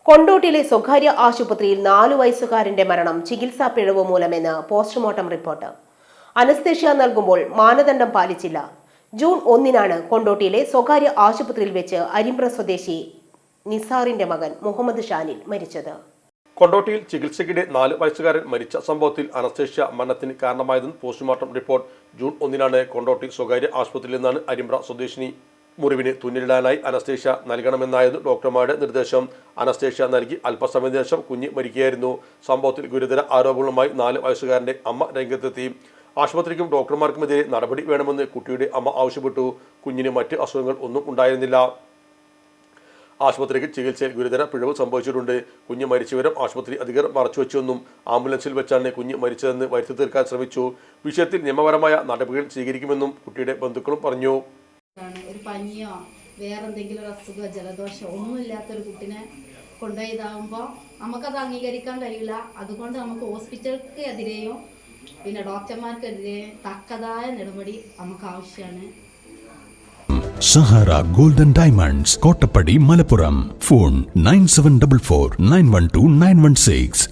കൊണ്ടോട്ടിയിലെ സ്വകാര്യ ആശുപത്രിയിൽ 4 വയസ്സുകാരന്റെ മരണം ചികിത്സാ പിഴവ് മൂലമെന്ന് പോസ്റ്റ്മോർട്ടം റിപ്പോർട്ട്. അനസ്തേഷ്യ നൽകുമ്പോൾ മാനദണ്ഡം പാലിച്ചില്ല. ജൂൺ 1-നാണ് കൊണ്ടോട്ടിയിലെ സ്വകാര്യ ആശുപത്രിയിൽ വെച്ച് അരിമ്പ്ര സ്വദേശി നിസാറിന്റെ മകൻ മുഹമ്മദ് ഷാനിൽ മരിച്ചത്. കൊണ്ടോട്ടിയിൽ ചികിത്സയ്ക്കിടെ 4 വയസ്സുകാരൻ മരിച്ച സംഭവത്തിൽ അനസ്തേഷ്യ മരണത്തിന് കാരണമായതെന്ന് പോസ്റ്റ്മോർട്ടം റിപ്പോർട്ട്. ജൂൺ 1-നാണ് കൊണ്ടോട്ടി സ്വകാര്യ ആശുപത്രിയിൽ നിന്നാണ് അരിമ്പ്ര സ്വദേശിനി മുറിവിന് തുന്നലിടാനായി അനസ്തേഷ്യ നൽകണമെന്നായിരുന്നു ഡോക്ടർമാരുടെ നിർദ്ദേശം. അനസ്തേഷ്യ നൽകി അല്പസമയത്തിന് ശേഷം കുഞ്ഞ് മരിക്കുകയായിരുന്നു. സംഭവത്തിൽ ഗുരുതര ആരോപണങ്ങളുമായി 4 വയസ്സുകാരന്റെ അമ്മ രംഗത്തെത്തി. ആശുപത്രിക്കും ഡോക്ടർമാർക്കുമെതിരെ നടപടി വേണമെന്ന് കുട്ടിയുടെ അമ്മ ആവശ്യപ്പെട്ടു. കുഞ്ഞിന് മറ്റ് അസുഖങ്ങൾ ഒന്നും ഉണ്ടായിരുന്നില്ല. ആശുപത്രിക്ക് ചികിത്സയിൽ ഗുരുതര പിഴവ് സംഭവിച്ചിട്ടുണ്ട്. കുഞ്ഞ് മരിച്ച വിവരം ആശുപത്രി അധികൃതർ മറച്ചുവെച്ചെന്നും ആംബുലൻസിൽ വെച്ചാണ് കുഞ്ഞ് മരിച്ചതെന്ന് വരുത്തി തീർക്കാൻ ശ്രമിച്ചു. വിഷയത്തിൽ നിയമപരമായ നടപടികൾ സ്വീകരിക്കുമെന്നും കുട്ടിയുടെ ബന്ധുക്കളും പറഞ്ഞു. ഒരു പനിയോ വേറെന്തെങ്കിലും അസുഖമോ ജലദോഷമോ ഒന്നുമില്ലാത്തൊരു കുട്ടിനെ കൊണ്ടുപോയതാകുമ്പോൾ നമുക്കത് അംഗീകരിക്കാൻ കഴിയില്ല. അതുകൊണ്ട് നമുക്ക് ഹോസ്പിറ്റലിക്ക് എതിരെയും പിന്നെ ഡോക്ടർമാർക്കെതിരെയും തക്കതായ നടപടി നമുക്ക് ആവശ്യമാണ്. Sahara golden diamonds, Kottappadi, Malappuram. Phone 9744 912 916.